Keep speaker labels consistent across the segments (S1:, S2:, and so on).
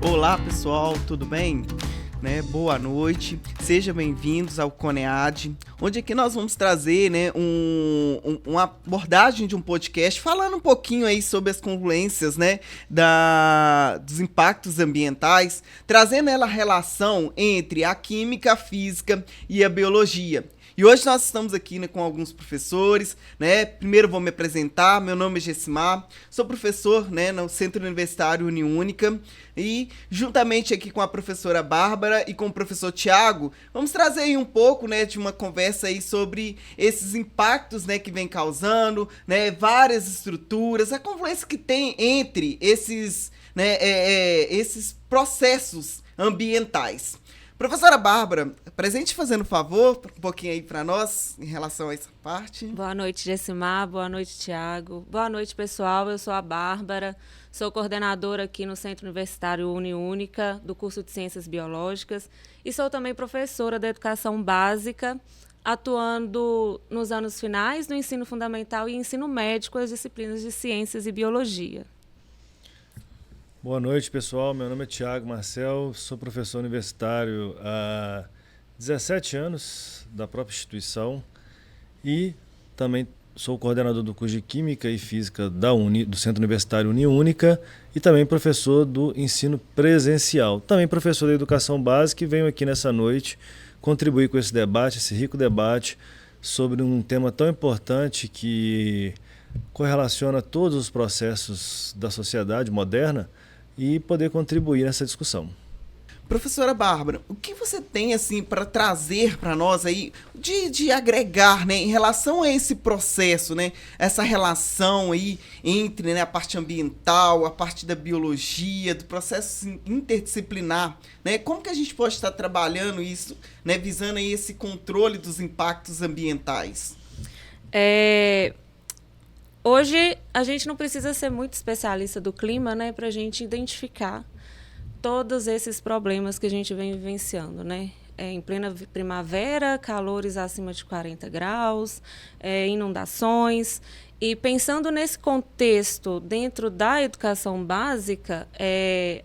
S1: Olá pessoal, tudo bem? Boa noite, sejam bem-vindos ao CONEAD, onde aqui nós vamos trazer uma abordagem de um podcast falando um pouquinho aí sobre as confluências dos impactos ambientais, trazendo ela a relação entre a química, a física e a biologia. E hoje nós estamos aqui com alguns professores, Primeiro vou me apresentar, meu nome é Gessimar, sou professor no Centro Universitário Uniúnica e juntamente aqui com a professora Bárbara e com o professor Tiago, vamos trazer aí um pouco de uma conversa aí sobre esses impactos que vem causando, várias estruturas, a confluência que tem entre esses processos ambientais. Professora Bárbara, presente fazendo favor um pouquinho aí para nós em relação a essa parte.
S2: Boa noite, Gessimar. Boa noite, Tiago. Boa noite, pessoal. Eu sou a Bárbara, sou coordenadora aqui no Centro Universitário Uniúnica, do curso de Ciências Biológicas, e sou também professora da Educação Básica, atuando nos anos finais do ensino fundamental e ensino médio com as disciplinas de Ciências e Biologia.
S3: Boa noite, pessoal. Meu nome é Tiago Marcel, sou professor universitário há 17 anos da própria instituição e também sou coordenador do curso de Química e Física do Centro Universitário Uniúnica e também professor do ensino presencial. Também professor da Educação Básica e venho aqui nessa noite contribuir com esse debate, esse rico debate sobre um tema tão importante que correlaciona todos os processos da sociedade moderna e poder contribuir nessa discussão.
S1: Professora Bárbara, o que você tem assim para trazer para nós aí de agregar, em relação a esse processo, essa relação aí entre a parte ambiental, a parte da biologia, do processo interdisciplinar, Como que a gente pode estar trabalhando isso, visando aí esse controle dos impactos ambientais?
S2: Hoje, a gente não precisa ser muito especialista do clima, para a gente identificar todos esses problemas que a gente vem vivenciando, Em plena primavera, calores acima de 40 graus, inundações. E pensando nesse contexto, dentro da educação básica,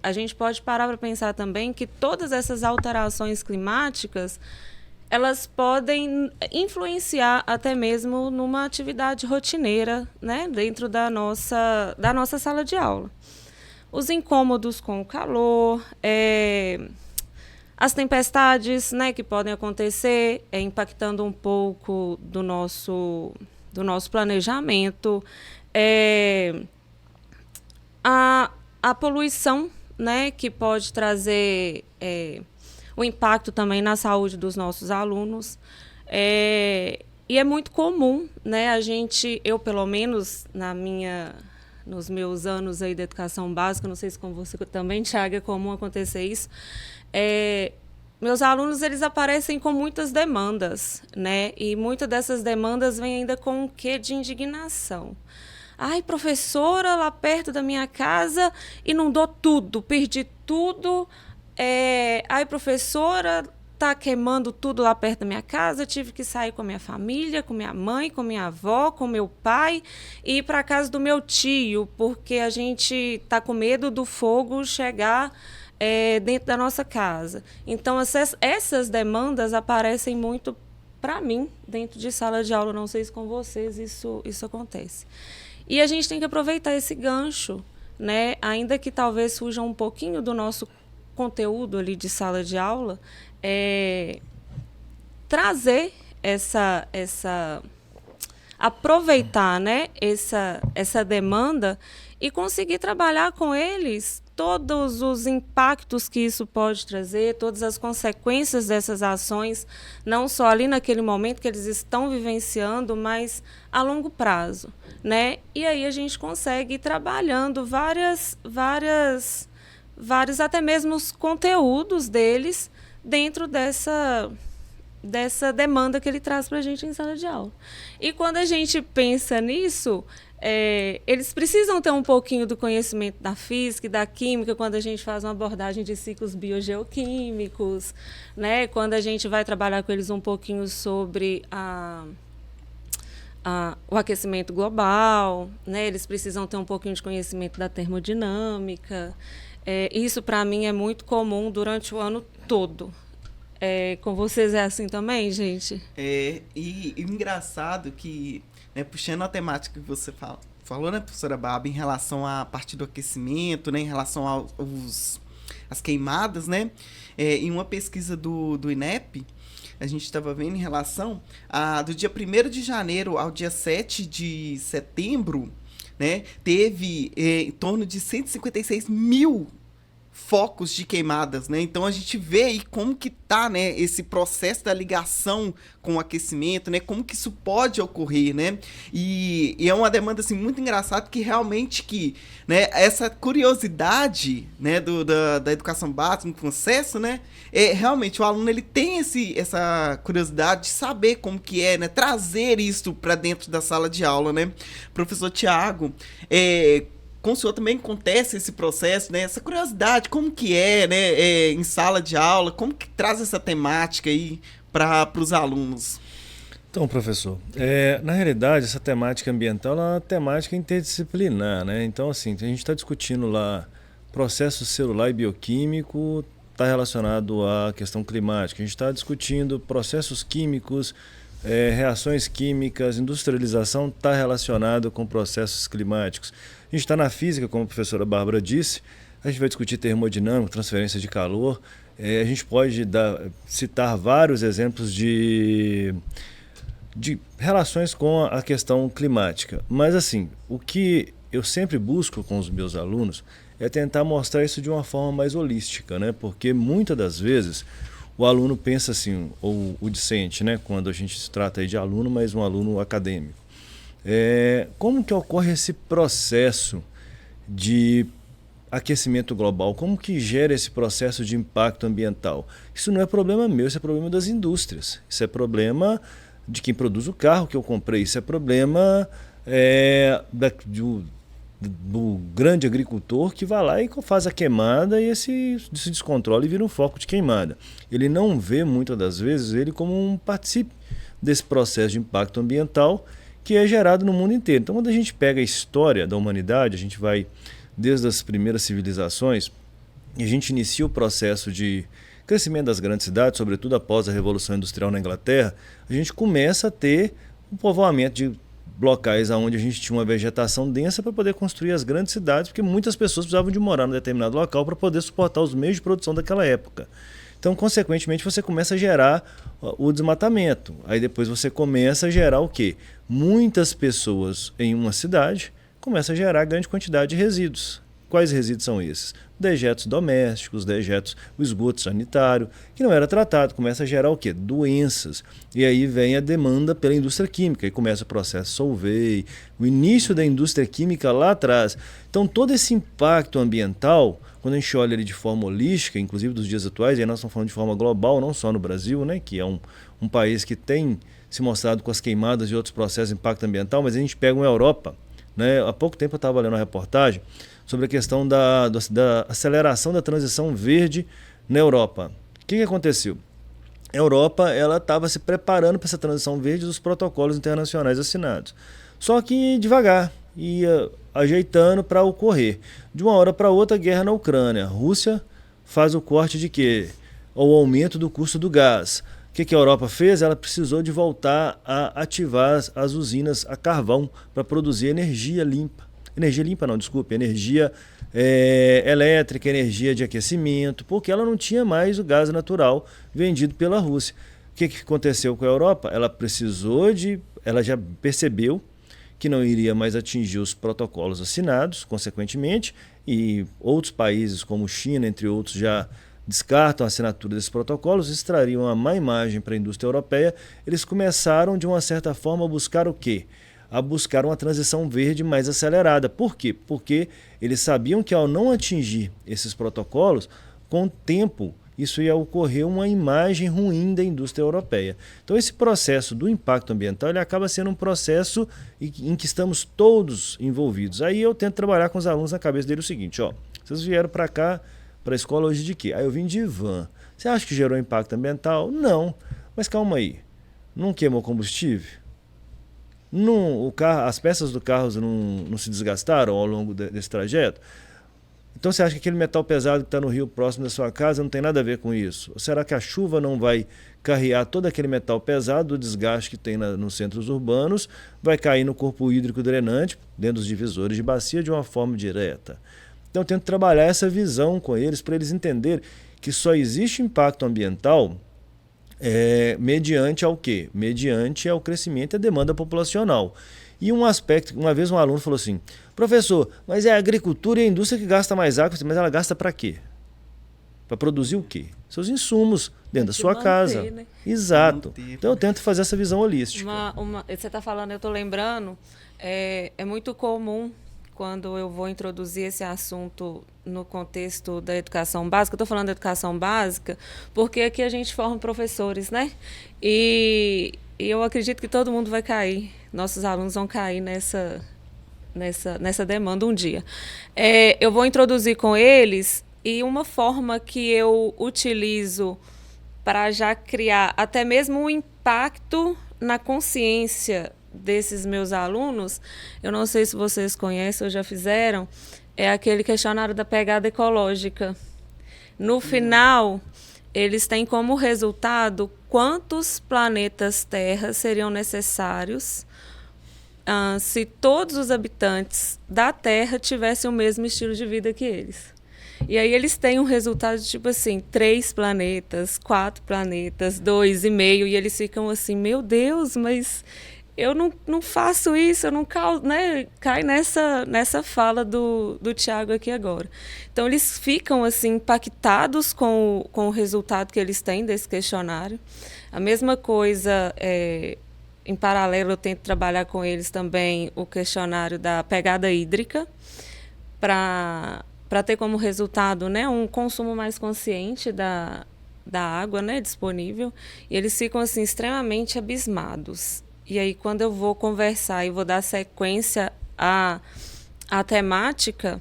S2: a gente pode parar para pensar também que todas essas alterações climáticas elas podem influenciar até mesmo numa atividade rotineira, dentro da nossa sala de aula. Os incômodos com o calor, as tempestades, que podem acontecer, impactando um pouco do nosso planejamento, a poluição, que pode trazer o impacto também na saúde dos nossos alunos. E é muito comum, eu pelo menos nos meus anos aí de educação básica, não sei se com você também, Thiago, é comum acontecer isso, meus alunos eles aparecem com muitas demandas, e muitas dessas demandas vêm ainda com um quê de indignação. Ai, professora, lá perto da minha casa inundou tudo, perdi tudo. Ai, professora, tá queimando tudo lá perto da minha casa, eu tive que sair com a minha família, com minha mãe, com minha avó, com meu pai e ir para a casa do meu tio, porque a gente tá com medo do fogo chegar dentro da nossa casa. Então, essas demandas aparecem muito para mim dentro de sala de aula, não sei se com vocês isso acontece. E a gente tem que aproveitar esse gancho, ainda que talvez fuja um pouquinho do nosso conteúdo ali de sala de aula, trazer aproveitar essa demanda e conseguir trabalhar com eles todos os impactos que isso pode trazer, todas as consequências dessas ações, não só ali naquele momento que eles estão vivenciando, mas a longo prazo, E aí a gente consegue ir trabalhando vários até mesmo os conteúdos deles dentro dessa demanda que ele traz para a gente em sala de aula. E quando a gente pensa nisso, eles precisam ter um pouquinho do conhecimento da física e da química quando a gente faz uma abordagem de ciclos biogeoquímicos, Quando a gente vai trabalhar com eles um pouquinho sobre o aquecimento global, Eles precisam ter um pouquinho de conhecimento da termodinâmica. Isso para mim é muito comum durante o ano todo. Com vocês é assim também, gente?
S1: E engraçado que, né, puxando a temática que você falou, né, professora Baba, em relação à parte do aquecimento, né, em relação às queimadas, né, em uma pesquisa do INEP, a gente estava vendo em relação do dia 1º de janeiro ao dia 7 de setembro, né, teve em torno de 156 mil focos de queimadas, né? Então a gente vê aí como que tá, né, esse processo da ligação com o aquecimento, né? Como que isso pode ocorrer, né? E é uma demanda assim muito engraçada que realmente né, essa curiosidade, né, da educação básica, no processo, né? Realmente o aluno ele tem essa curiosidade de saber como que é, né, trazer isso para dentro da sala de aula, né? Professor Tiago, com o senhor também acontece esse processo, né? Essa curiosidade, como que né? Em sala de aula, como que traz essa temática aí para os alunos?
S3: Então, professor, na realidade, essa temática ambiental é uma temática interdisciplinar, né? Então, assim, a gente está discutindo lá processo celular e bioquímico, está relacionado à questão climática. A gente está discutindo processos químicos, reações químicas, industrialização está relacionado com processos climáticos. A gente está na física, como a professora Bárbara disse, a gente vai discutir termodinâmica, transferência de calor. A gente pode citar vários exemplos de relações com a questão climática. Mas assim, o que eu sempre busco com os meus alunos é tentar mostrar isso de uma forma mais holística, né? Porque muitas das vezes o aluno pensa assim, ou o discente, né? Quando a gente se trata aí de aluno, mas um aluno acadêmico. Como que ocorre esse processo de aquecimento global? Como que gera esse processo de impacto ambiental? Isso não é problema meu, isso é problema das indústrias. Isso é problema de quem produz o carro que eu comprei. Isso é problema do grande agricultor que vai lá e faz a queimada e se descontrola e vira um foco de queimada. Ele não vê, muitas das vezes, ele como um participe desse processo de impacto ambiental que é gerado no mundo inteiro. Então, quando a gente pega a história da humanidade, a gente vai desde as primeiras civilizações e a gente inicia o processo de crescimento das grandes cidades, sobretudo após a Revolução Industrial na Inglaterra, a gente começa a ter um povoamento de locais onde a gente tinha uma vegetação densa para poder construir as grandes cidades, porque muitas pessoas precisavam de morar num determinado local para poder suportar os meios de produção daquela época. Então, consequentemente, você começa a gerar o desmatamento. Aí depois você começa a gerar o quê? Muitas pessoas em uma cidade começam a gerar grande quantidade de resíduos. Quais resíduos são esses? Dejetos domésticos, o esgoto sanitário, que não era tratado, começa a gerar o quê? Doenças. E aí vem a demanda pela indústria química, e começa o processo Solvay, o início da indústria química lá atrás. Então todo esse impacto ambiental, quando a gente olha ele de forma holística, inclusive dos dias atuais, e aí nós estamos falando de forma global, não só no Brasil, né, que é um país que tem se mostrado com as queimadas e outros processos de impacto ambiental, mas a gente pega uma Europa, né? Há pouco tempo eu estava lendo uma reportagem sobre a questão da aceleração da transição verde na Europa. O que aconteceu? A Europa estava se preparando para essa transição verde dos protocolos internacionais assinados. Só que devagar, ia ajeitando para ocorrer. De uma hora para outra, guerra na Ucrânia. A Rússia faz o corte de quê? O aumento do custo do gás. O que a Europa fez? Ela precisou de voltar a ativar as usinas a carvão para produzir energia limpa. Energia elétrica, energia de aquecimento, porque ela não tinha mais o gás natural vendido pela Rússia. O que aconteceu com a Europa? Ela já percebeu que não iria mais atingir os protocolos assinados, consequentemente, e outros países como China, entre outros, já descartam a assinatura desses protocolos, extrariam uma má imagem para a indústria europeia. Eles começaram, de uma certa forma, a buscar o quê? A buscar uma transição verde mais acelerada. Por quê? Porque eles sabiam que ao não atingir esses protocolos, com o tempo, isso ia ocorrer uma imagem ruim da indústria europeia. Então esse processo do impacto ambiental ele acaba sendo um processo em que estamos todos envolvidos. Aí eu tento trabalhar com os alunos na cabeça dele o seguinte, vocês vieram para cá, para a escola hoje de quê? Eu vim de van. Você acha que gerou impacto ambiental? Não. Mas calma aí, não queimou combustível? As peças do carro não se desgastaram ao longo desse trajeto? Então você acha que aquele metal pesado que está no rio próximo da sua casa não tem nada a ver com isso? Ou será que a chuva não vai carrear todo aquele metal pesado, o desgaste que tem nos centros urbanos, vai cair no corpo hídrico drenante, dentro dos divisores de bacia, de uma forma direta? Então eu tento trabalhar essa visão com eles, para eles entenderem que só existe impacto ambiental mediante ao quê? Mediante ao crescimento e a demanda populacional. E um aspecto, uma vez um aluno falou assim, professor, mas é a agricultura e a indústria que gasta mais água, mas ela gasta para quê? Para produzir o quê? Seus insumos dentro da sua casa. Né? Exato. Então eu tento fazer essa visão holística.
S2: Você está falando, eu estou lembrando, é muito comum quando eu vou introduzir esse assunto no contexto da educação básica. Estou falando da educação básica porque aqui a gente forma professores, né? E eu acredito que todo mundo vai cair. Nossos alunos vão cair nessa demanda um dia. Eu vou introduzir com eles, e uma forma que eu utilizo para já criar até mesmo um impacto na consciência desses meus alunos, eu não sei se vocês conhecem ou já fizeram, é aquele questionário da pegada ecológica. No final, eles têm como resultado quantos planetas Terra seriam necessários se todos os habitantes da Terra tivessem o mesmo estilo de vida que eles. E aí eles têm um resultado de, tipo assim, 3 planetas, 4 planetas, 2,5, e eles ficam assim, meu Deus, mas eu não faço isso, eu não né? Cai nessa fala do Tiago aqui agora. Então eles ficam assim impactados com o resultado que eles têm desse questionário. A mesma coisa, em paralelo, eu tento trabalhar com eles também o questionário da pegada hídrica, para ter como resultado, né, um consumo mais consciente da água, né, disponível. E eles ficam assim, extremamente abismados. E aí, quando eu vou conversar e vou dar sequência à temática,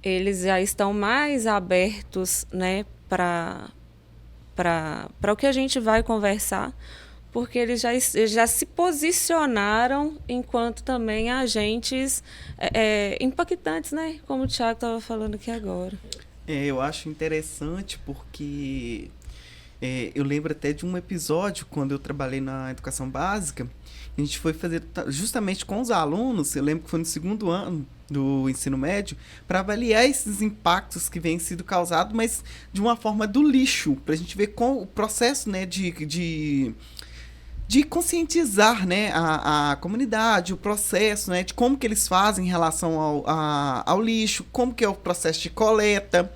S2: eles já estão mais abertos, né, para o que a gente vai conversar, porque eles já se posicionaram enquanto também agentes impactantes, né? Como o Thiago estava falando aqui agora.
S1: Eu acho interessante porque eu lembro até de um episódio quando eu trabalhei na educação básica. A gente foi fazer justamente com os alunos, eu lembro que foi no 2º ano do ensino médio, para avaliar esses impactos que vêm sido causados, mas de uma forma do lixo, para a gente ver com o processo, né, de conscientizar, né, a comunidade, o processo, né, de como que eles fazem em relação ao lixo, como que é o processo de coleta.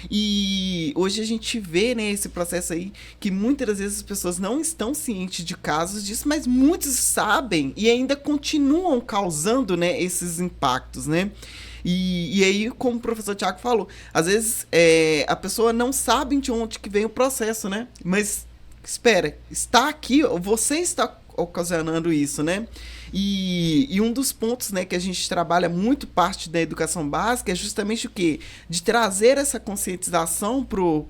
S1: E hoje a gente vê, né, esse processo aí, que muitas das vezes as pessoas não estão cientes de casos disso, mas muitos sabem e ainda continuam causando, né, esses impactos, né? E aí, como o professor Tiago falou, às vezes a pessoa não sabe de onde que vem o processo, né? Mas espera, está aqui, você está ocasionando isso, né? E um dos pontos, né, que a gente trabalha muito parte da educação básica é justamente o quê? De trazer essa conscientização pro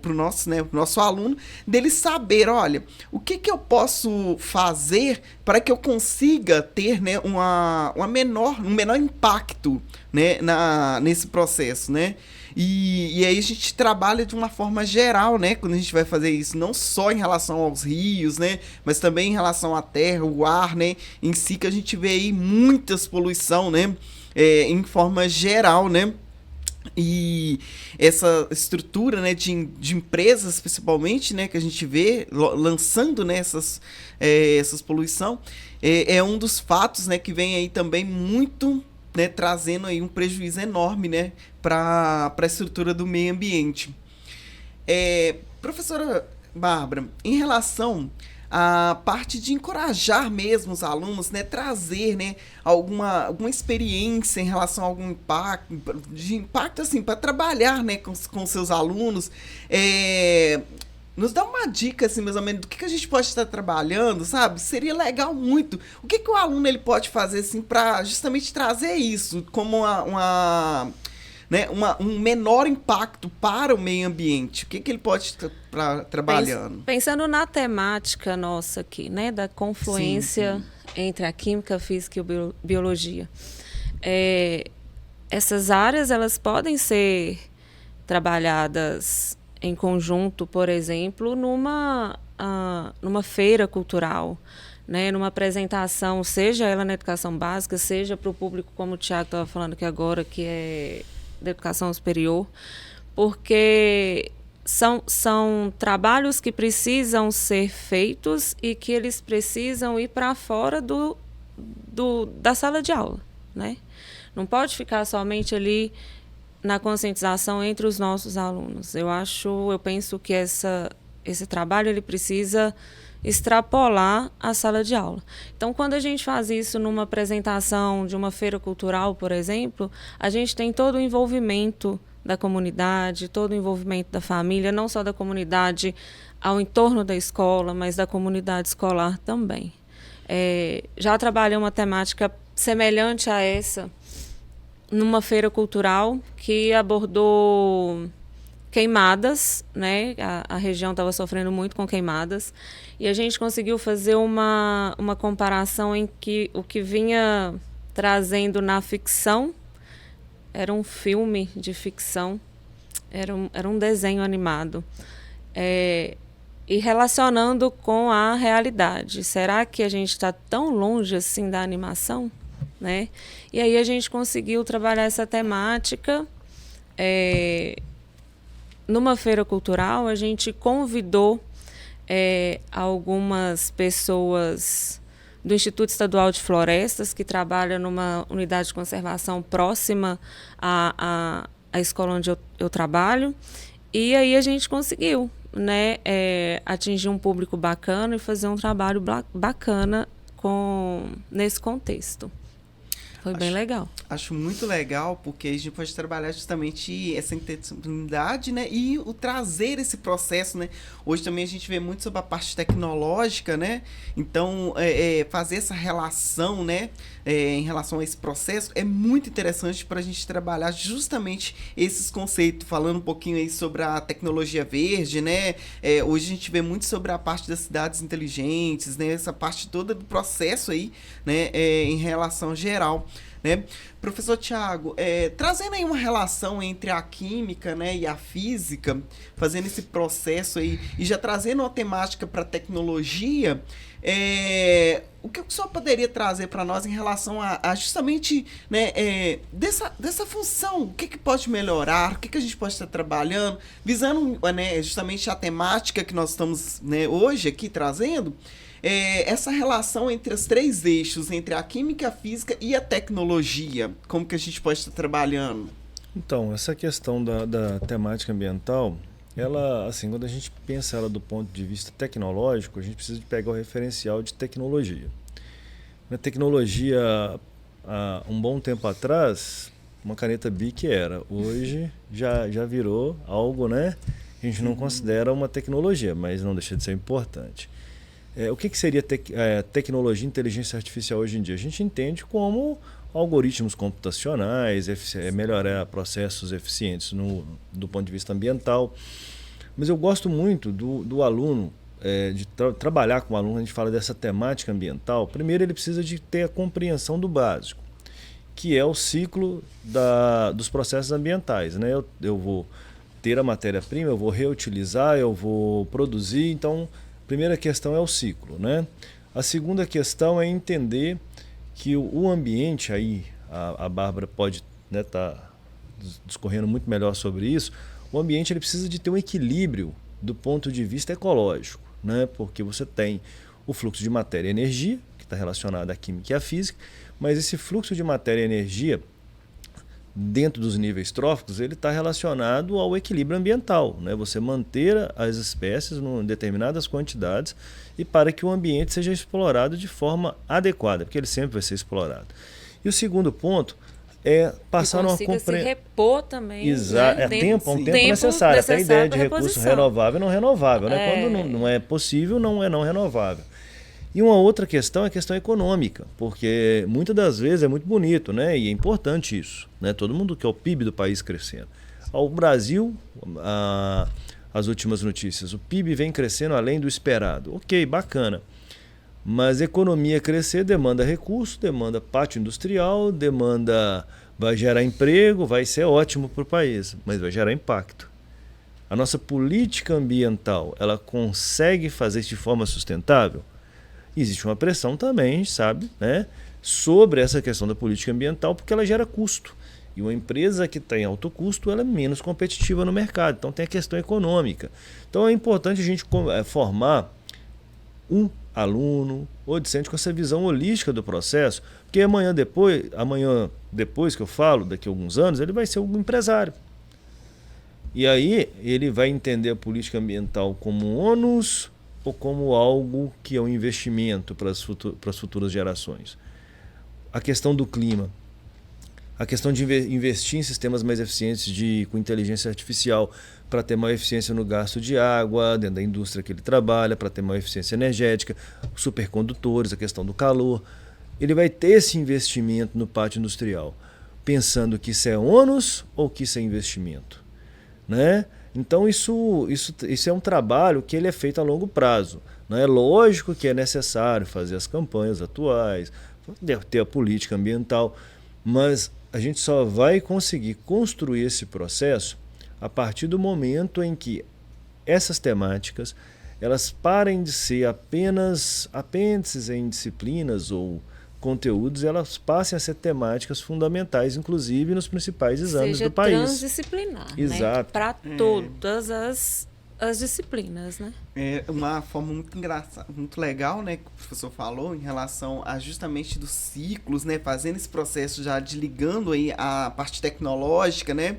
S1: nosso, né, pro nosso aluno, dele saber, olha, o que eu posso fazer para que eu consiga ter, né, um menor impacto, né, nesse processo, né? E aí a gente trabalha de uma forma geral, né, quando a gente vai fazer isso, não só em relação aos rios, né, mas também em relação à terra, o ar, né, em si, que a gente vê aí muitas poluição, né, em forma geral, né. E essa estrutura, né, de empresas, principalmente, né, que a gente vê lançando, né, essas poluição, é um dos fatos, né, que vem aí também muito, né, trazendo aí um prejuízo enorme, né, para a estrutura do meio ambiente. Professora Bárbara, em relação à parte de encorajar mesmo os alunos, né, trazer, né, alguma experiência em relação a algum impacto assim, para trabalhar, né, com seus alunos, nos dá uma dica, assim, mais ou menos, do que a gente pode estar trabalhando, sabe? Seria legal muito. O que o aluno ele pode fazer, assim, para justamente trazer isso como um menor impacto para o meio ambiente? O que ele pode estar trabalhando?
S2: Pensando na temática nossa aqui, né? Da confluência entre a química, a física e a biologia. essas áreas elas podem ser trabalhadas em conjunto, por exemplo, numa feira cultural, né, numa apresentação, seja ela na educação básica, seja para o público, como o Tiago estava falando aqui agora, que é da educação superior, porque são trabalhos que precisam ser feitos e que eles precisam ir para fora da sala de aula, né? Não pode ficar somente ali na conscientização entre os nossos alunos. Eu penso que esse trabalho ele precisa extrapolar a sala de aula. Então, quando a gente faz isso numa apresentação de uma feira cultural, por exemplo, a gente tem todo o envolvimento da comunidade, todo o envolvimento da família, não só da comunidade ao entorno da escola, mas da comunidade escolar também. Já trabalhei uma temática semelhante a essa numa feira cultural que abordou queimadas, né? A região estava sofrendo muito com queimadas e a gente conseguiu fazer uma comparação em que o que vinha trazendo na ficção era um filme de ficção, era um desenho animado, e relacionando com a realidade. Será que a gente está tão longe assim da animação? Né? E aí a gente conseguiu trabalhar essa temática. Numa feira cultural, a gente convidou algumas pessoas do Instituto Estadual de Florestas, que trabalha numa unidade de conservação próxima à escola onde eu trabalho, e aí a gente conseguiu, né, atingir um público bacana e fazer um trabalho bacana nesse contexto. Foi bem legal.
S1: Acho muito legal, porque a gente pode trabalhar justamente essa interdisciplinaridade, né? E o trazer esse processo, né? Hoje também a gente vê muito sobre a parte tecnológica, né? Então, fazer essa relação, né? Em relação a esse processo, é muito interessante para a gente trabalhar justamente esses conceitos, falando um pouquinho aí sobre a tecnologia verde, né? Hoje a gente vê muito sobre a parte das cidades inteligentes, né? Essa parte toda do processo aí, né? Em relação geral. Né? Professor Tiago, trazendo aí uma relação entre a química, né, e a física, fazendo esse processo aí e já trazendo uma temática para a tecnologia, o que o senhor poderia trazer para nós em relação a justamente, né, dessa função? O que pode melhorar? O que a gente pode estar trabalhando? Visando, né, justamente a temática que nós estamos, né, hoje aqui trazendo, essa relação entre os três eixos, entre a química, a física e a tecnologia, como que a gente pode estar trabalhando?
S3: Então, essa questão da temática ambiental, ela, assim, quando a gente pensa ela do ponto de vista tecnológico, a gente precisa de pegar o referencial de tecnologia. Na tecnologia, há um bom tempo atrás, uma caneta Bic era. Hoje já virou algo, né? A gente não considera uma tecnologia, mas não deixa de ser importante. O que seria tecnologia e inteligência artificial hoje em dia? A gente entende como algoritmos computacionais, melhorar processos eficientes do ponto de vista ambiental. Mas eu gosto muito do aluno, de trabalhar com o aluno, a gente fala dessa temática ambiental. Primeiro, ele precisa de ter a compreensão do básico, que é o ciclo dos processos ambientais, né? Eu vou ter a matéria-prima, eu vou reutilizar, eu vou produzir, então... Primeira questão é o ciclo, né? A segunda questão é entender que o ambiente, aí a Bárbara pode, né, tá discorrendo muito melhor sobre isso, o ambiente ele precisa de ter um equilíbrio do ponto de vista ecológico, né? Porque você tem o fluxo de matéria e energia, que está relacionado à química e à física, mas esse fluxo de matéria e energia, dentro dos níveis tróficos, ele está relacionado ao equilíbrio ambiental, né? Você manter as espécies em determinadas quantidades e para que o ambiente seja explorado de forma adequada, porque ele sempre vai ser explorado. E o segundo ponto é passar uma
S2: compreensão. Se repor também.
S3: Exato,
S2: né?
S3: tempo necessário. Até a ideia de recurso renovável e não renovável, né? Quando não é possível, não é não renovável. E uma outra questão é a questão econômica, porque muitas das vezes é muito bonito, né? E é importante isso, né? Todo mundo quer o PIB do país crescendo. Ao Brasil, as últimas notícias, o PIB vem crescendo além do esperado. Ok, bacana. Mas economia crescer demanda recurso, demanda pátio industrial, demanda vai gerar emprego, vai ser ótimo para o país, mas vai gerar impacto. A nossa política ambiental, ela consegue fazer isso de forma sustentável? Existe uma pressão também, a gente sabe, né, sobre essa questão da política ambiental, porque ela gera custo. E uma empresa que tem alto custo, ela é menos competitiva no mercado. Então tem a questão econômica. Então é importante a gente formar um aluno ou discente com essa visão holística do processo, porque amanhã depois que eu falo, daqui a alguns anos, ele vai ser um empresário. E aí ele vai entender a política ambiental como um ônus ou como algo que é um investimento para as futuras gerações. A questão do clima, a questão de investir em sistemas mais eficientes com inteligência artificial para ter maior eficiência no gasto de água, dentro da indústria que ele trabalha, para ter maior eficiência energética, supercondutores, a questão do calor. Ele vai ter esse investimento no pátio industrial, pensando que isso é ônus ou que isso é investimento, né? Então isso é um trabalho que ele é feito a longo prazo. Não é lógico que é necessário fazer as campanhas atuais, ter a política ambiental, mas a gente só vai conseguir construir esse processo a partir do momento em que essas temáticas elas parem de ser apenas apêndices em disciplinas ou conteúdos, elas passem a ser temáticas fundamentais, inclusive nos principais exames do país.
S2: Transdisciplinar,
S3: exato,
S2: né? Para todas as disciplinas, né?
S1: É uma forma muito engraçada, muito legal, né, que o professor falou em relação a justamente dos ciclos, né, fazendo esse processo já desligando aí a parte tecnológica, né,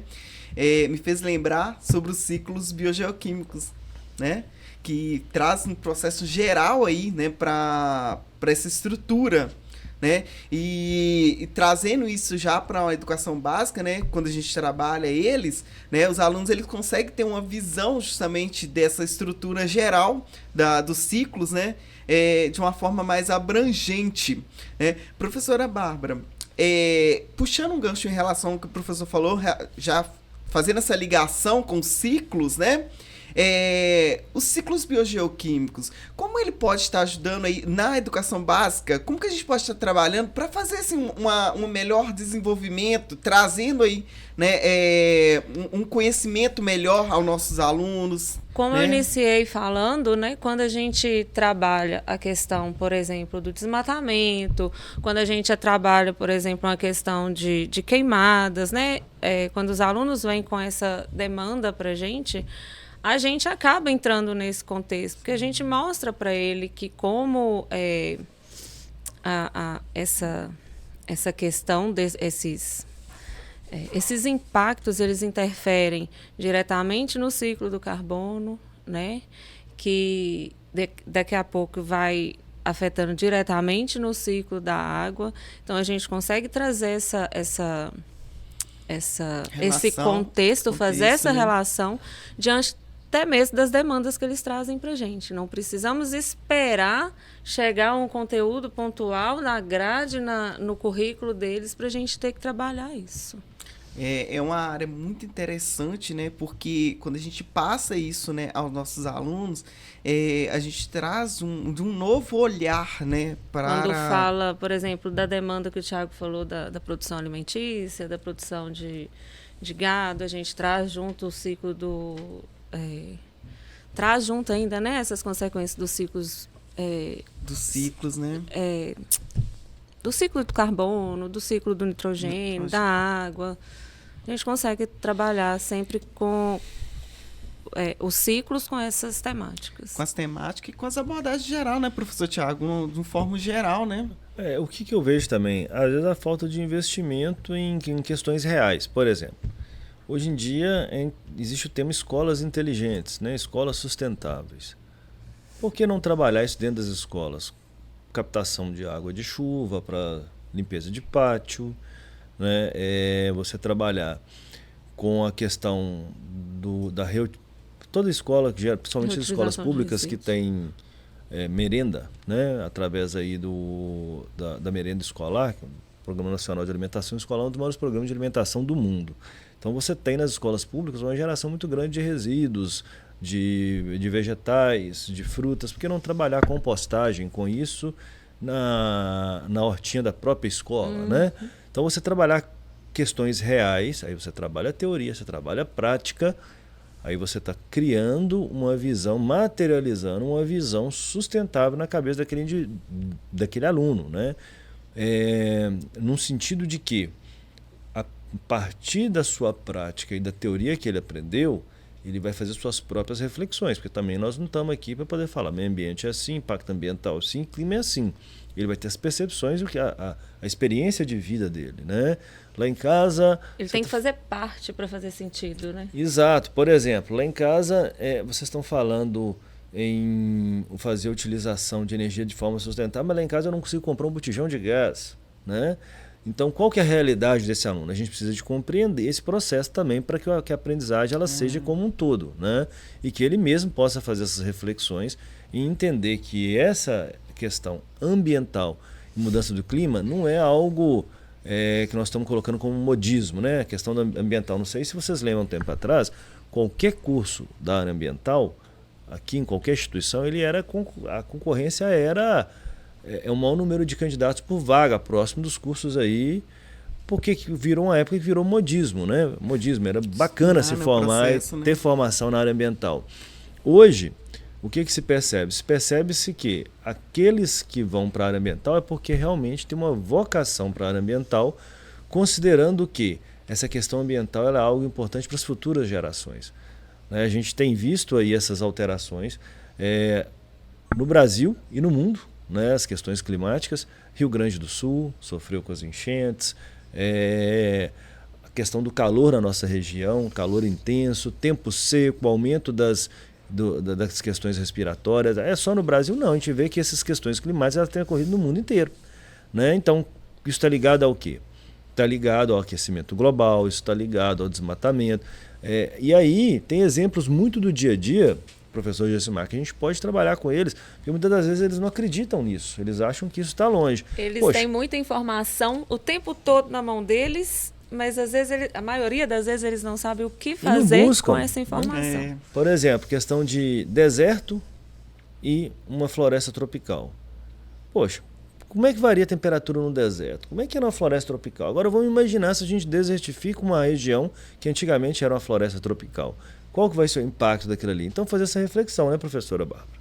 S1: me fez lembrar sobre os ciclos biogeoquímicos, né, que traz um processo geral aí, né, para essa estrutura, né, e trazendo isso já para a educação básica, né, quando a gente trabalha eles, né, os alunos eles conseguem ter uma visão justamente dessa estrutura geral dos ciclos, né, de uma forma mais abrangente, né. Professora Bárbara, puxando um gancho em relação ao que o professor falou, já fazendo essa ligação com ciclos, né, os ciclos biogeoquímicos, como ele pode estar ajudando aí na educação básica? Como que a gente pode estar trabalhando para fazer assim, um melhor desenvolvimento, trazendo aí, né, um conhecimento melhor aos nossos alunos?
S2: Como
S1: né?
S2: eu iniciei falando, né, quando a gente trabalha a questão, por exemplo, do desmatamento, quando a gente trabalha, por exemplo, uma questão de queimadas, né, quando os alunos vêm com essa demanda para a gente acaba entrando nesse contexto, porque a gente mostra para ele que como essa questão desses esses impactos eles interferem diretamente no ciclo do carbono, né? Que daqui a pouco vai afetando diretamente no ciclo da água. Então a gente consegue trazer esse contexto, fazer essa relação diante até mesmo das demandas que eles trazem para a gente. Não precisamos esperar chegar a um conteúdo pontual na grade, no currículo deles, para a gente ter que trabalhar isso.
S1: É uma área muito interessante, né? Porque quando a gente passa isso, né, aos nossos alunos, a gente traz um novo olhar, né?
S2: Quando fala, por exemplo, da demanda que o Thiago falou da produção alimentícia, da produção de gado, a gente traz junto o ciclo traz junto ainda, né, essas consequências dos ciclos...
S1: dos ciclos, né?
S2: Do ciclo do carbono, do ciclo do nitrogênio, da água. A gente consegue trabalhar sempre com os ciclos com essas temáticas.
S1: Com as temáticas e com as abordagens geral, né, professor Thiago? De uma forma geral, né?
S3: O que eu vejo também? Às vezes a falta de investimento em questões reais. Por exemplo, hoje em dia existe o tema escolas inteligentes, né? Escolas sustentáveis. Por que não trabalhar isso dentro das escolas? Captação de água de chuva para limpeza de pátio, né? Você trabalhar com a questão toda escola, principalmente as escolas públicas que têm merenda, né? Através aí da merenda escolar, que é o Programa Nacional de Alimentação Escolar, um dos maiores programas de alimentação do mundo. Então você tem nas escolas públicas uma geração muito grande de resíduos, de vegetais, de frutas. Por que não trabalhar compostagem com isso na hortinha da própria escola, né? Então você trabalhar questões reais, aí você trabalha a teoria, você trabalha a prática, aí você está criando uma visão, materializando uma visão sustentável na cabeça daquele aluno, né? Num sentido de que, a partir da sua prática e da teoria que ele aprendeu, ele vai fazer suas próprias reflexões, porque também nós não estamos aqui para poder falar meio ambiente é assim, impacto ambiental é assim, clima é assim. Ele vai ter as percepções, a experiência de vida dele, né? Lá em casa...
S2: Ele tem que fazer parte para fazer sentido, né?
S3: Exato. Por exemplo, lá em casa, vocês estão falando em fazer a utilização de energia de forma sustentável, mas lá em casa eu não consigo comprar um botijão de gás, né? Então, qual que é a realidade desse aluno? A gente precisa de compreender esse processo também para que a aprendizagem ela seja como um todo, né? E que ele mesmo possa fazer essas reflexões e entender que essa questão ambiental e mudança do clima não é algo que nós estamos colocando como modismo, né? A questão ambiental, não sei se vocês lembram um tempo atrás, qualquer curso da área ambiental, aqui em qualquer instituição, a concorrência era o maior número de candidatos por vaga, próximo dos cursos aí, porque virou uma época que virou modismo, né? Modismo, era bacana se formar processo, e ter formação na área ambiental. Hoje, o que se percebe? Percebe-se que aqueles que vão para a área ambiental é porque realmente tem uma vocação para a área ambiental, considerando que essa questão ambiental é algo importante para as futuras gerações. A gente tem visto aí essas alterações no Brasil e no mundo, né? As questões climáticas. Rio Grande do Sul sofreu com as enchentes, a questão do calor na nossa região, calor intenso, tempo seco, aumento das questões respiratórias. É só no Brasil? Não, a gente vê que essas questões climáticas elas têm ocorrido no mundo inteiro, né? Então, isso está ligado ao quê? Está ligado ao aquecimento global, isso está ligado ao desmatamento. E aí, tem exemplos muito do dia a dia, professor Gessimar, que a gente pode trabalhar com eles, porque muitas das vezes eles não acreditam nisso, eles acham que isso está longe.
S2: Eles têm muita informação o tempo todo na mão deles, mas às vezes a maioria das vezes eles não sabem o que fazer com essa informação.
S3: Por exemplo, questão de deserto e uma floresta tropical. Poxa, como é que varia a temperatura no deserto? Como é que é numa floresta tropical? Agora vamos imaginar se a gente desertifica uma região que antigamente era uma floresta tropical. Qual que vai ser o impacto daquilo ali? Então fazer essa reflexão, né, professora Bárbara?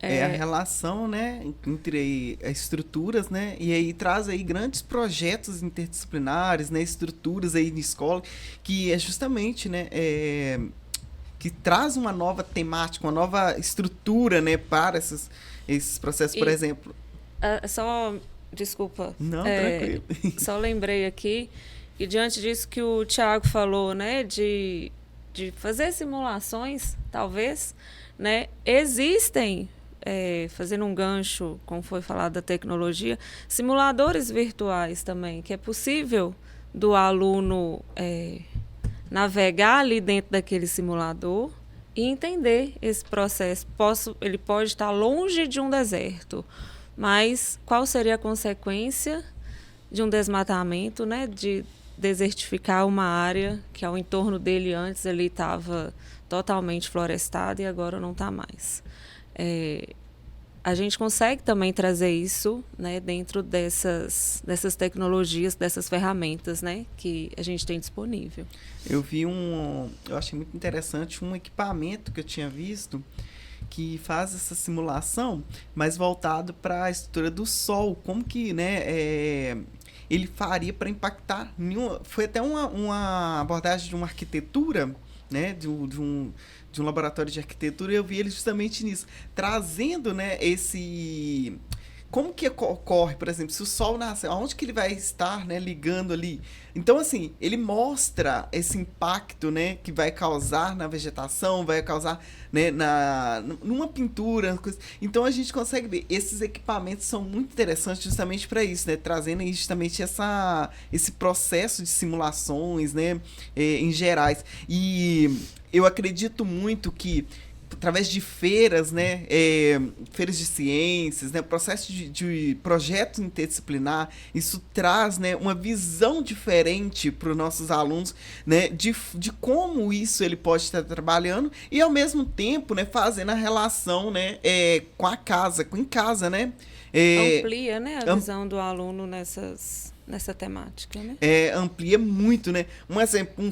S1: A relação, né, entre as estruturas, né, e aí traz aí grandes projetos interdisciplinares, né, estruturas aí de escola, que é justamente, né, que traz uma nova temática, uma nova estrutura, né, para esses processos, por exemplo.
S2: Desculpa.
S1: Não, tranquilo.
S2: Só lembrei aqui, e diante disso que o Thiago falou, né, de fazer simulações, talvez, né, existem, fazendo um gancho, como foi falado da tecnologia, simuladores virtuais também, que é possível do aluno navegar ali dentro daquele simulador e entender esse processo. Ele pode estar longe de um deserto, mas qual seria a consequência de um desmatamento, né, de desertificar uma área que ao entorno dele antes ele estava totalmente florestada e agora não está mais. A gente consegue também trazer isso, né, dentro dessas tecnologias, dessas ferramentas, né, que a gente tem disponível.
S1: Eu achei muito interessante um equipamento que eu tinha visto que faz essa simulação, mas voltado para a estrutura do Sol. Como que, né, ele faria para impactar? Foi até uma abordagem de uma arquitetura, né, de um laboratório de arquitetura, e eu vi ele justamente nisso, trazendo, né, como que ocorre, por exemplo, se o Sol nasce, aonde que ele vai estar, né, ligando ali? Então, assim, ele mostra esse impacto, né, que vai causar na vegetação, vai causar, né, numa pintura. Coisa. Então, a gente consegue ver. Esses equipamentos são muito interessantes justamente para isso, né, trazendo justamente esse processo de simulações, né, em gerais. E eu acredito muito que através de feiras, né, feiras de ciências, né, processo de projeto interdisciplinar, isso traz, né, uma visão diferente para os nossos alunos, né, de como isso ele pode estar trabalhando e ao mesmo tempo, né, fazendo a relação, né, com a casa, em casa, né.
S2: Amplia, né, a visão do aluno nessa temática, né?
S1: Amplia muito, né? Um exemplo,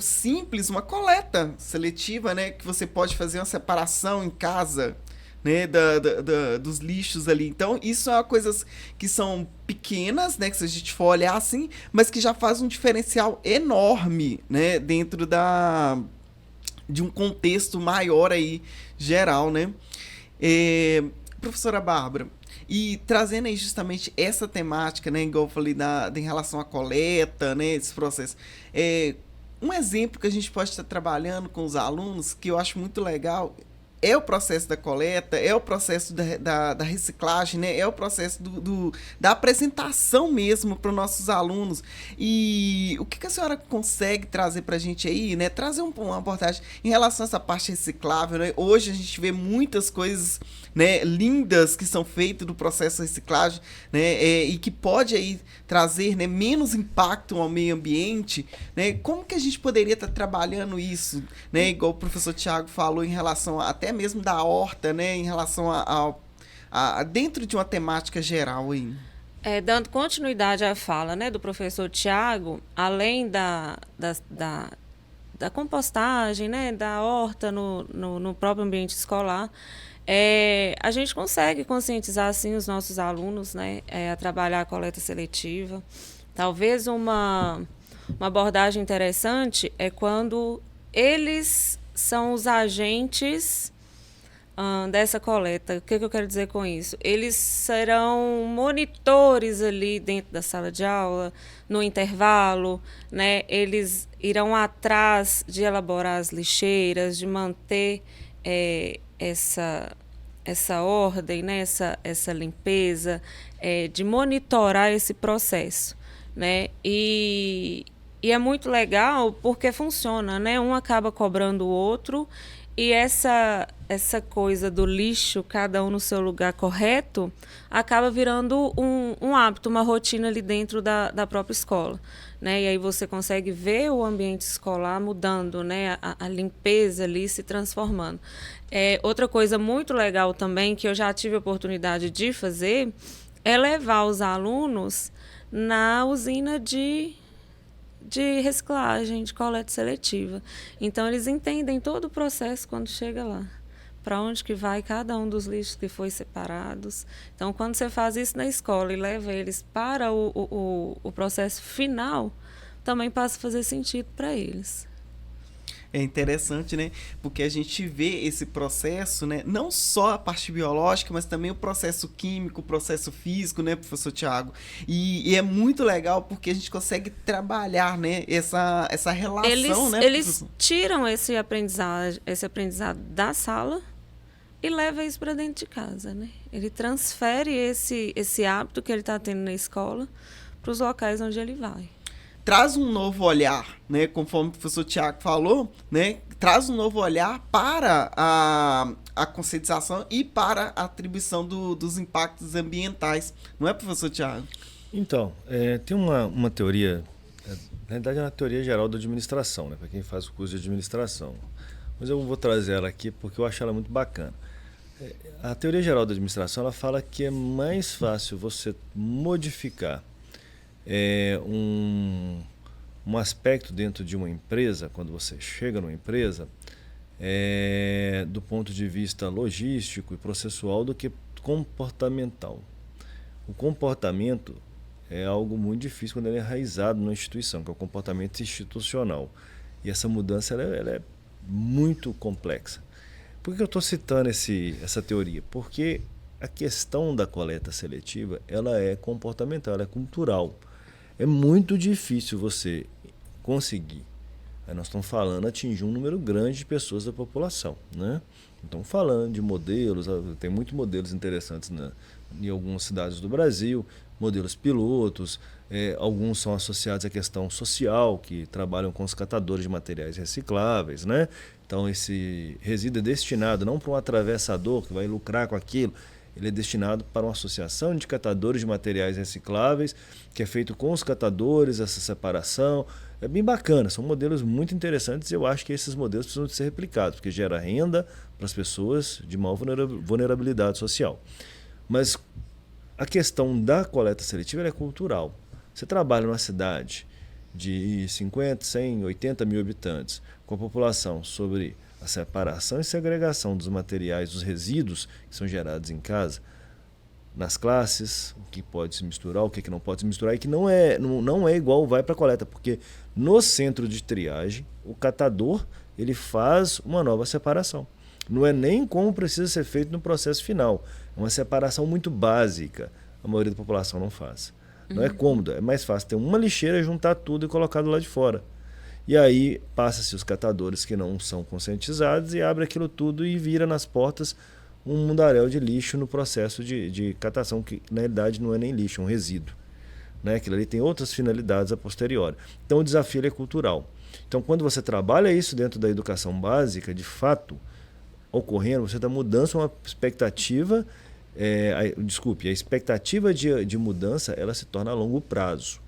S1: uma coleta seletiva, né? Que você pode fazer uma separação em casa, né? Dos lixos ali. Então, isso é uma coisas que são pequenas, né? Que se a gente for olhar assim, mas que já faz um diferencial enorme, né? Dentro de um contexto maior aí, geral, né? Professora Bárbara, e trazendo aí justamente essa temática, né, igual eu falei em relação à coleta, né, esse processo, um exemplo que a gente pode estar trabalhando com os alunos, que eu acho muito legal, é o processo da coleta, é o processo da reciclagem, né? É o processo da apresentação mesmo para os nossos alunos. E o que a senhora consegue trazer para a gente aí, né? Trazer uma abordagem em relação a essa parte reciclável, né? Hoje a gente vê muitas coisas, né, lindas que são feitas do processo de reciclagem, né? E que pode aí trazer, né, menos impacto ao meio ambiente, né? Como que a gente poderia estar trabalhando isso, né? Igual o professor Tiago falou em relação até mesmo da horta, né? Em relação a dentro de uma temática geral aí.
S2: Dando continuidade à fala, né, do professor Tiago, além da compostagem, né, da horta no próprio ambiente escolar, a gente consegue conscientizar assim os nossos alunos, né, a trabalhar a coleta seletiva. Talvez uma abordagem interessante é quando eles são os agentes dessa coleta. O que eu quero dizer com isso? Eles serão monitores ali dentro da sala de aula, no intervalo, né? Eles irão atrás de elaborar as lixeiras, de manter essa ordem, né? essa limpeza, de monitorar esse processo, né? E é muito legal porque funciona, né? Um acaba cobrando o outro. E essa coisa do lixo, cada um no seu lugar correto, acaba virando um hábito, uma rotina ali dentro da própria escola, né? E aí você consegue ver o ambiente escolar mudando, né? A limpeza ali se transformando. Outra coisa muito legal também, que eu já tive a oportunidade de fazer, é levar os alunos na usina de reciclagem, de coleta seletiva. Então, eles entendem todo o processo quando chega lá. Para onde que vai cada um dos lixos que foi separados. Então, quando você faz isso na escola e leva eles para o processo final, também passa a fazer sentido para eles.
S1: É interessante, né? Porque a gente vê esse processo, né? Não só a parte biológica, mas também o processo químico, o processo físico, né, professor Tiago? E é muito legal porque a gente consegue trabalhar, né, essa relação, né?
S2: Eles tiram esse aprendizado da sala e levam isso para dentro de casa, né? Ele transfere esse hábito que ele está tendo na escola para os locais onde ele vai.
S1: Traz um novo olhar, né? Conforme o professor Tiago falou, né? Traz um novo olhar para a conscientização e para a atribuição dos impactos ambientais. Não é, professor Tiago?
S3: Então, tem uma teoria, na verdade é uma teoria geral da administração, né? Para quem faz o curso de administração. Mas eu vou trazer ela aqui porque eu acho ela muito bacana. A teoria geral da administração, ela fala que é mais fácil você modificar um aspecto dentro de uma empresa, quando você chega numa empresa, do ponto de vista logístico e processual, do que comportamental. O comportamento é algo muito difícil quando ele é enraizado na instituição, que é o comportamento institucional. E essa mudança ela é muito complexa. Por que eu estou citando essa teoria? Porque a questão da coleta seletiva ela é comportamental, ela é cultural. É muito difícil você conseguir. Aí nós estamos falando atingir um número grande de pessoas da população, né? Estamos falando de modelos, tem muitos modelos interessantes em algumas cidades do Brasil, modelos pilotos, alguns são associados à questão social, que trabalham com os catadores de materiais recicláveis, né? Então esse resíduo é destinado não para um atravessador que vai lucrar com aquilo, ele é destinado para uma associação de catadores de materiais recicláveis, que é feito com os catadores, essa separação. É bem bacana, são modelos muito interessantes e eu acho que esses modelos precisam ser replicados, porque gera renda para as pessoas de maior vulnerabilidade social. Mas a questão da coleta seletiva é cultural. Você trabalha numa cidade de 50, 100, 80 mil habitantes, com a população sobre a separação e segregação dos materiais, dos resíduos que são gerados em casa, nas classes, o que pode se misturar, o que não pode se misturar, e que não é igual vai para a coleta, porque no centro de triagem, o catador ele faz uma nova separação. Não é nem como precisa ser feito no processo final. É uma separação muito básica. A maioria da população não faz. Não é cômodo, é mais fácil ter uma lixeira, juntar tudo e colocar do lado de fora. E aí passa-se os catadores que não são conscientizados e abre aquilo tudo e vira nas portas um mundaréu de lixo no processo de catação, que na realidade não é nem lixo, é um resíduo. Né? Aquilo ali tem outras finalidades a posteriori. Então o desafio é cultural. Então quando você trabalha isso dentro da educação básica, de fato, ocorrendo, você está mudando uma expectativa, a expectativa de mudança ela se torna a longo prazo.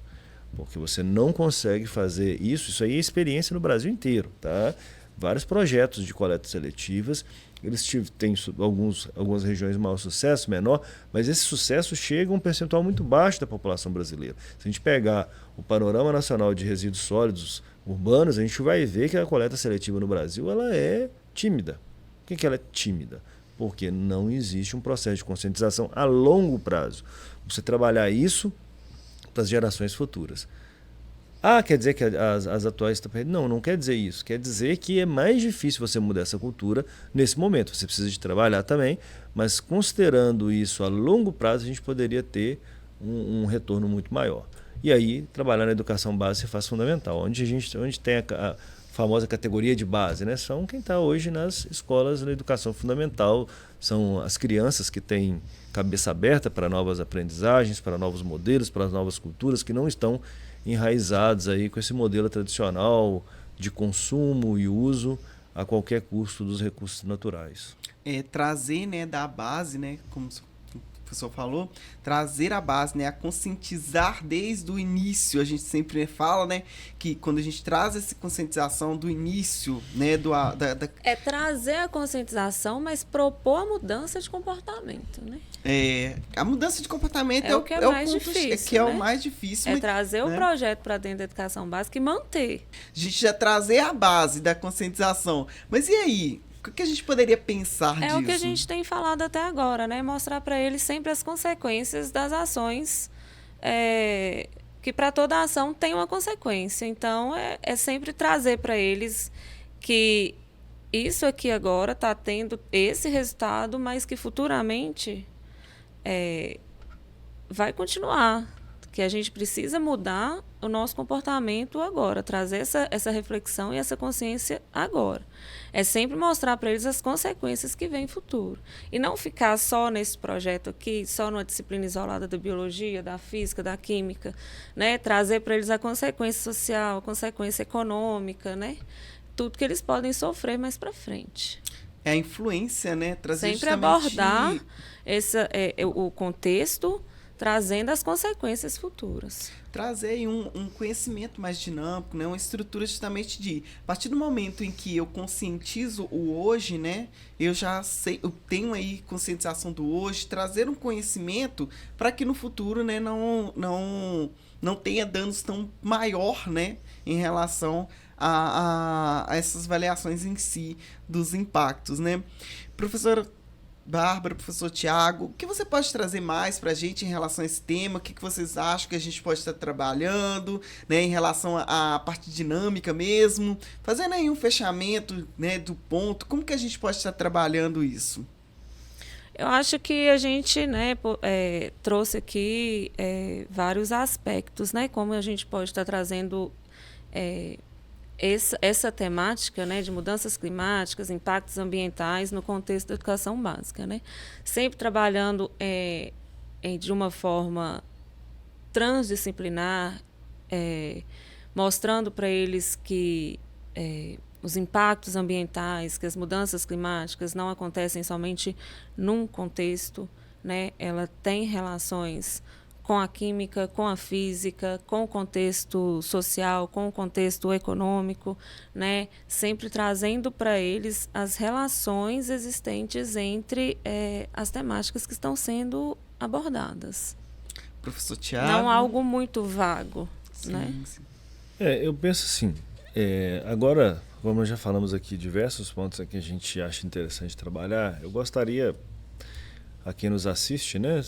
S3: Porque você não consegue fazer isso aí é experiência no Brasil inteiro. Tá? Vários projetos de coletas seletivas, eles têm algumas regiões maior sucesso, menor, mas esse sucesso chega a um percentual muito baixo da população brasileira. Se a gente pegar o panorama nacional de resíduos sólidos urbanos, a gente vai ver que a coleta seletiva no Brasil ela é tímida. Por que ela é tímida? Porque não existe um processo de conscientização a longo prazo. Você trabalhar isso para as gerações futuras. Quer dizer que as atuais estão perdendo? Não, não quer dizer isso. Quer dizer que é mais difícil você mudar essa cultura nesse momento. Você precisa de trabalhar também, mas considerando isso a longo prazo, a gente poderia ter um retorno muito maior. E aí, trabalhar na educação básica se faz fundamental. Onde tem a famosa categoria de base, né? São quem está hoje nas escolas na educação fundamental, são as crianças que têm cabeça aberta para novas aprendizagens, para novos modelos, para as novas culturas, que não estão enraizados aí com esse modelo tradicional de consumo e uso a qualquer custo dos recursos naturais.
S1: Trazer, né, da base, né, como o professor falou, trazer a base, né, a conscientizar desde o início. A gente sempre fala, né, que quando a gente traz essa conscientização do início, né,
S2: é trazer a conscientização, mas propor a mudança de comportamento, né?
S1: A mudança de comportamento
S2: é o que é mais difícil,
S1: que é o mais difícil.
S2: Trazer o projeto para dentro da educação básica e manter.
S1: A gente já trazer a base da conscientização. Mas e aí? O que a gente poderia pensar disso?
S2: É o que a gente tem falado até agora, né? Mostrar para eles sempre as consequências das ações, que para toda ação tem uma consequência. Então, é sempre trazer para eles que isso aqui agora está tendo esse resultado, mas que futuramente vai continuar. Que a gente precisa mudar o nosso comportamento agora, trazer essa reflexão e essa consciência agora. É sempre mostrar para eles as consequências que vêm no futuro. E não ficar só nesse projeto aqui, só numa disciplina isolada da biologia, da física, da química, né? Trazer para eles a consequência social, a consequência econômica, né? Tudo que eles podem sofrer mais para frente.
S1: É a influência, né? Trazer
S2: sempre abordar o contexto, trazendo as consequências futuras.
S1: Trazer um conhecimento mais dinâmico, né? Uma estrutura justamente a partir do momento em que eu conscientizo o hoje, né? Eu já sei, eu tenho aí conscientização do hoje, trazer um conhecimento para que no futuro, né, não tenha danos tão maior, né, em relação a essas avaliações em si dos impactos, né? Professora Bárbara, professor Tiago, o que você pode trazer mais para a gente em relação a esse tema? O que vocês acham que a gente pode estar trabalhando, né, em relação à parte dinâmica mesmo? Fazendo aí um fechamento, né, do ponto, como que a gente pode estar trabalhando isso?
S2: Eu acho que a gente, né, trouxe aqui vários aspectos, né, como a gente pode estar trazendo essa temática, né, de mudanças climáticas, impactos ambientais no contexto da educação básica, né? Sempre trabalhando de uma forma transdisciplinar, mostrando para eles que os impactos ambientais, que as mudanças climáticas não acontecem somente num contexto, né? Ela tem relações com a química, com a física, com o contexto social, com o contexto econômico, né? Sempre trazendo para eles as relações existentes entre as temáticas que estão sendo abordadas.
S1: professor Tiago?
S2: Não algo muito vago,
S1: Sim,
S2: né?
S1: sim.
S3: Eu penso assim, agora, como já falamos aqui, diversos pontos aqui que a gente acha interessante trabalhar, eu gostaria, a quem nos assiste, né,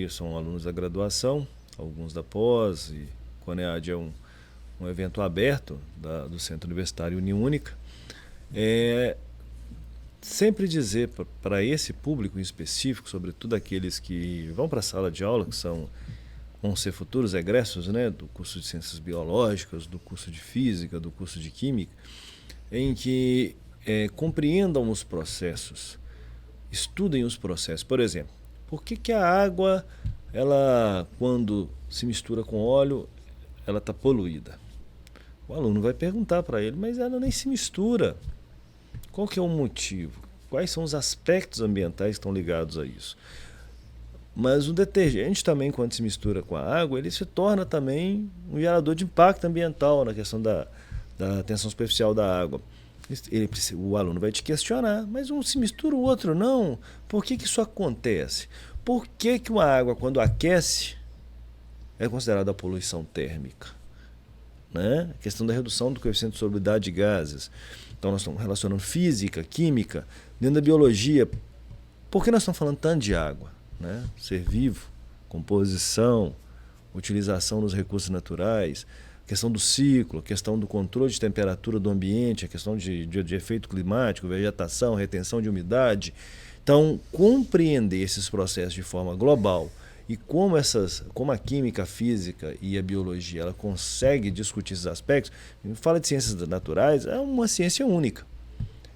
S3: são alunos da graduação, alguns da pós, e o CONEAD é um evento aberto do Centro Universitário Uniúnica, sempre dizer para esse público em específico, sobretudo aqueles que vão para a sala de aula, que vão ser futuros egressos, né, do curso de Ciências Biológicas, do curso de Física, do curso de Química, em que compreendam os processos, estudem os processos. Por exemplo, por que a água, ela, quando se mistura com óleo, ela está poluída? O aluno vai perguntar para ele, mas ela nem se mistura. Qual que é o motivo? Quais são os aspectos ambientais que estão ligados a isso? Mas o detergente também, quando se mistura com a água, ele se torna também um gerador de impacto ambiental na questão da tensão superficial da água. O aluno vai te questionar, mas um se mistura, o outro não. Por que isso acontece? Por que uma água, quando aquece, é considerada poluição térmica? Né? A questão da redução do coeficiente de solubilidade de gases. Então nós estamos relacionando física, química, dentro da biologia. Por que nós estamos falando tanto de água? Né? Ser vivo, composição, utilização dos recursos naturais, a questão do ciclo, a questão do controle de temperatura do ambiente, a questão de efeito climático, vegetação, retenção de umidade. Então, compreender esses processos de forma global e como a química, a física e a biologia ela consegue discutir esses aspectos, fala de ciências naturais, é uma ciência única.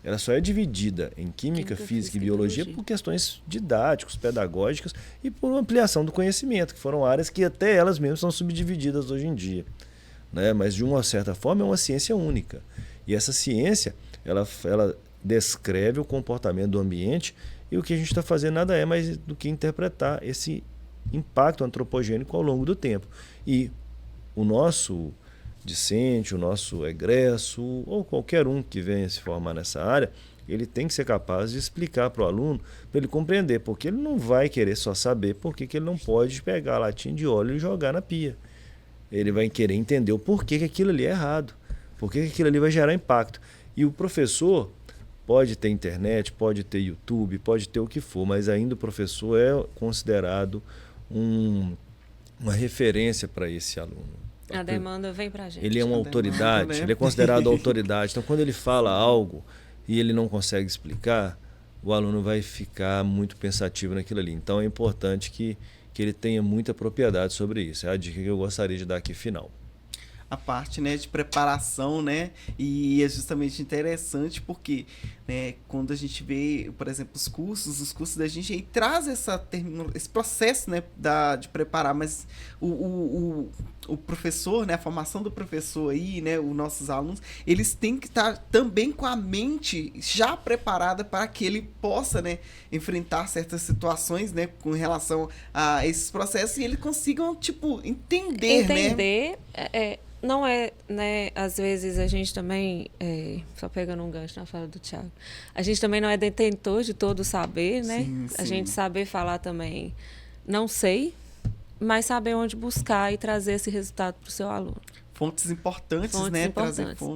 S3: Ela só é dividida em química, física e biologia por questões didáticas, pedagógicas e por ampliação do conhecimento, que foram áreas que até elas mesmas são subdivididas hoje em dia. Né? Mas, de uma certa forma, é uma ciência única. E essa ciência, ela descreve o comportamento do ambiente e o que a gente está fazendo nada é mais do que interpretar esse impacto antropogênico ao longo do tempo. E o nosso discente, o nosso egresso, ou qualquer um que venha se formar nessa área, ele tem que ser capaz de explicar para o aluno, para ele compreender, porque ele não vai querer só saber por que ele não pode pegar a latinha de óleo e jogar na pia. Ele vai querer entender o porquê que aquilo ali é errado, por que aquilo ali vai gerar impacto. E o professor pode ter internet, pode ter YouTube, pode ter o que for, mas ainda o professor é considerado uma referência para esse aluno.
S2: A demanda vem para a gente.
S3: Ele é uma autoridade, né? Ele é considerado autoridade. Então, quando ele fala algo e ele não consegue explicar, o aluno vai ficar muito pensativo naquilo ali. Então, é importante que ele tenha muita propriedade sobre isso. É a dica que eu gostaria de dar aqui final.
S1: A parte, né, de preparação, né, e é justamente interessante porque, né, quando a gente vê, por exemplo, os cursos da gente aí traz esse processo, né, de preparar, mas o professor, né, a formação do professor aí, né, os nossos alunos, eles têm que estar também com a mente já preparada para que ele possa, né, enfrentar certas situações, né, com relação a esses processos e eles consigam, tipo, entender, né?
S2: Não é, né, às vezes a gente também, só pegando um gancho na fala do Tiago, a gente também não é detentor de todo o saber, né?
S1: Sim.
S2: A gente saber falar também, não sei, mas saber onde buscar e trazer esse resultado para o seu aluno.
S1: Fontes importantes, né?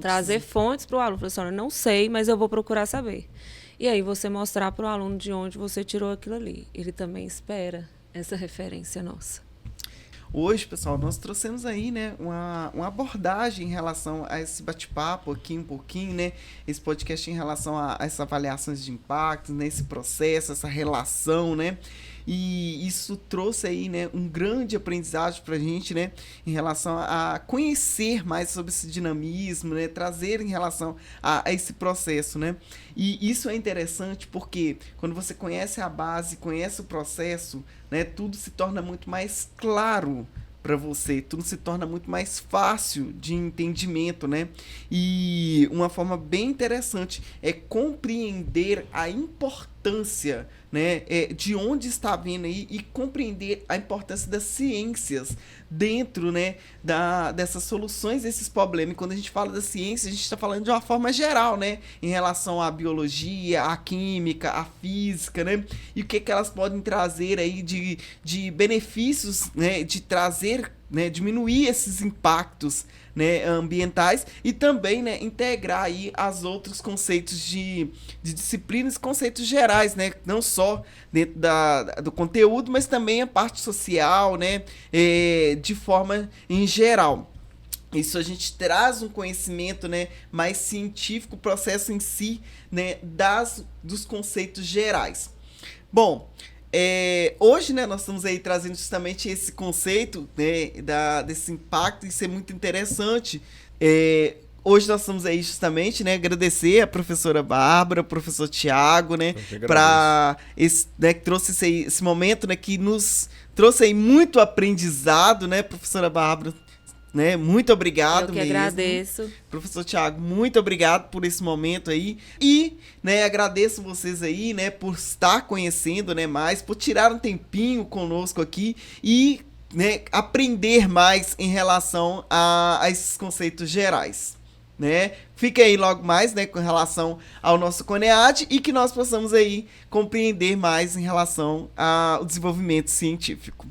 S2: Trazer fontes para o aluno. Professor, eu não sei, mas eu vou procurar saber. E aí você mostrar para o aluno de onde você tirou aquilo ali. Ele também espera essa referência nossa.
S1: Hoje, pessoal, nós trouxemos aí, né, uma abordagem em relação a esse bate-papo aqui um pouquinho, né, esse podcast em relação a essas avaliações de impacto, né, esse processo, essa relação, né, e isso trouxe aí, né, um grande aprendizado pra gente, né, em relação a conhecer mais sobre esse dinamismo, né, trazer em relação a esse processo, né, e isso é interessante porque quando você conhece a base, conhece o processo, né, tudo se torna muito mais claro para você, tudo se torna muito mais fácil de entendimento, né? E uma forma bem interessante é compreender a importância importância, né, de onde está vindo aí e compreender a importância das ciências dentro, né, dessas soluções desses problemas. E quando a gente fala da ciência, a gente está falando de uma forma geral, né, em relação à biologia, à química, à física, né, e o que elas podem trazer aí de benefícios, né, de trazer, né, diminuir esses impactos, né, ambientais, e também, né, integrar aí as outros conceitos de disciplinas, conceitos gerais, né, não só dentro do conteúdo, mas também a parte social, né, de forma em geral. Isso a gente traz um conhecimento, né, mais científico, o processo em si, né, dos conceitos gerais. Bom, hoje, né, nós estamos aí trazendo justamente esse conceito, né, desse impacto, isso é muito interessante. Hoje nós estamos aí justamente, né, agradecer a professora Bárbara, o professor Tiago, né, para né, que trouxe esse momento, né, que nos trouxe aí muito aprendizado, né, professora Bárbara. Né? Muito obrigado.
S2: Eu que agradeço.
S1: Professor Tiago, muito obrigado por esse momento aí. E, né, agradeço vocês aí, né, por estar conhecendo, né, mais, por tirar um tempinho conosco aqui e, né, aprender mais em relação a esses conceitos gerais. Né? Fique aí logo mais, né, com relação ao nosso CONEAD e que nós possamos aí compreender mais em relação ao desenvolvimento científico.